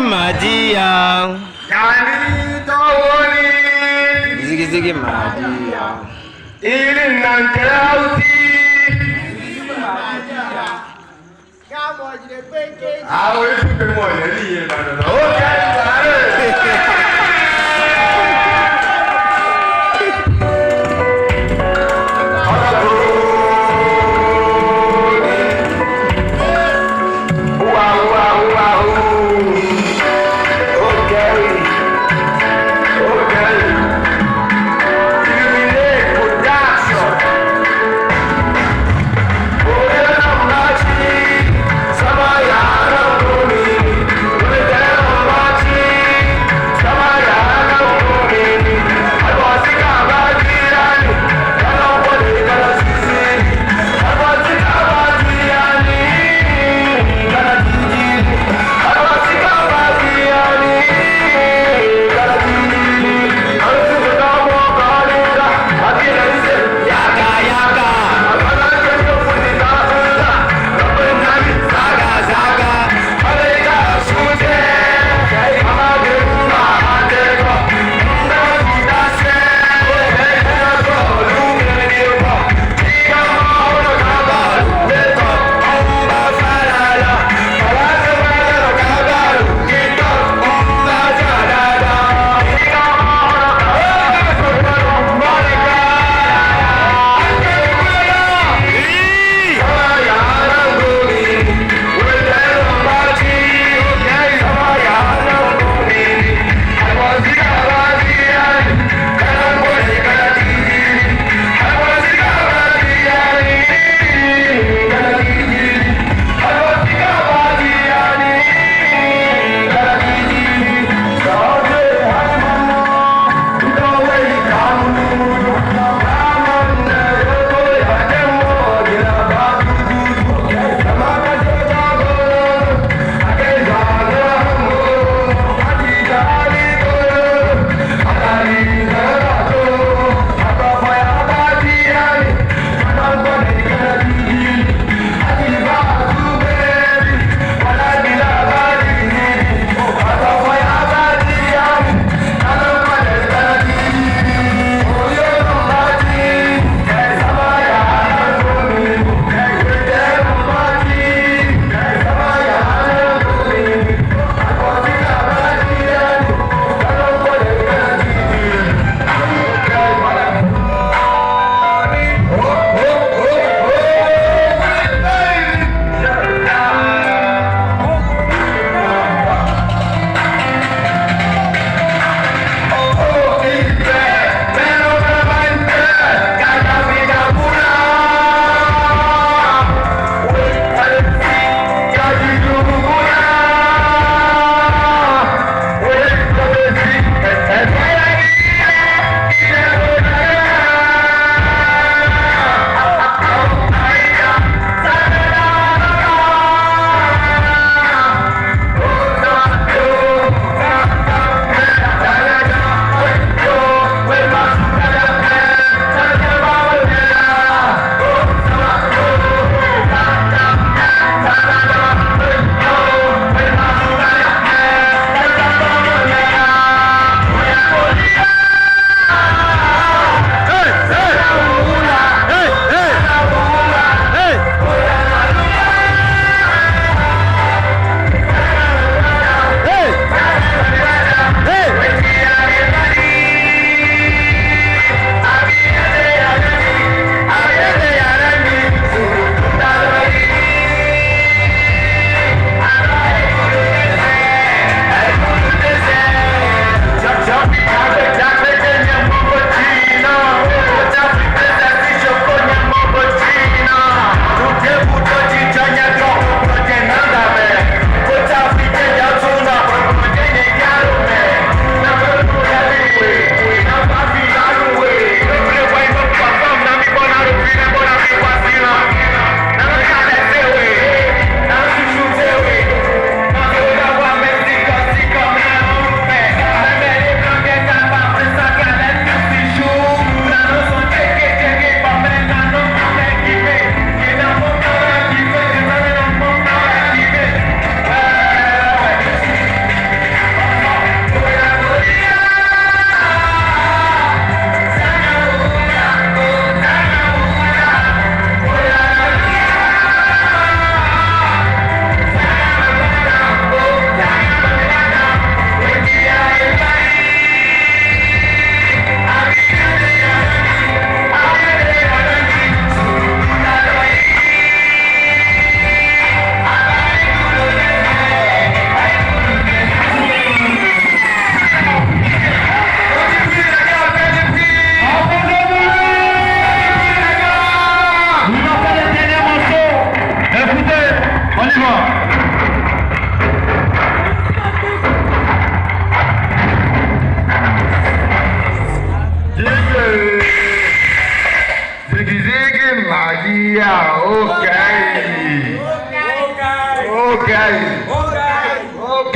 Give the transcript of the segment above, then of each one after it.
Madia. Yani Tawani. Ziggy Madia. Ilin Nantrauti. I will put them on the lead.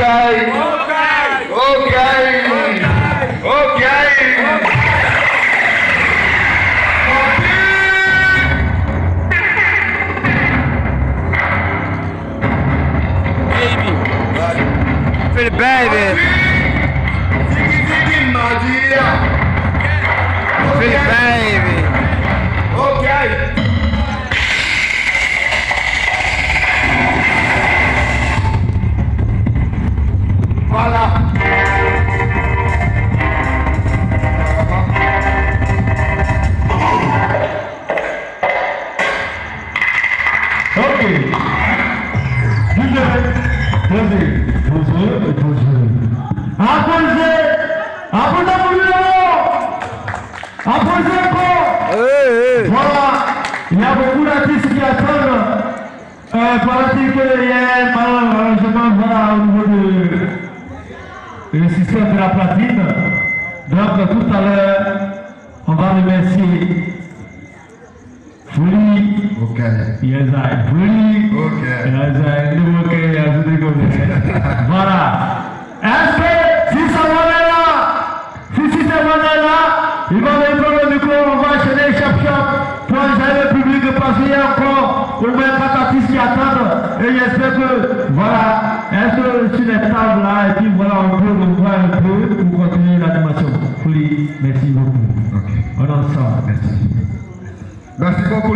Feel the baby. Feel the baby. Il y a beaucoup d'artistes qui attendent. Paraît-il qu'il y a un malheureusement voilà, au niveau du système de la platine. Donc tout à l'heure, on va remercier Fouli. Ok. Yes, I Fouli. Ok. Yes, I do okay, yes, I do okay. Voilà. Est-ce que si ça va là, si c'est là, il va mettre le micro, on va enchaîner chap pour enchaîner le public parce qu'il y a encore au moins 4 artistes qui attendent. Et j'espère que, voilà, est-ce que sur les tables là, et puis voilà, on peut le voir un peu pour continuer l'animation. Fouli, merci beaucoup. Ok. On en sort. Merci beaucoup.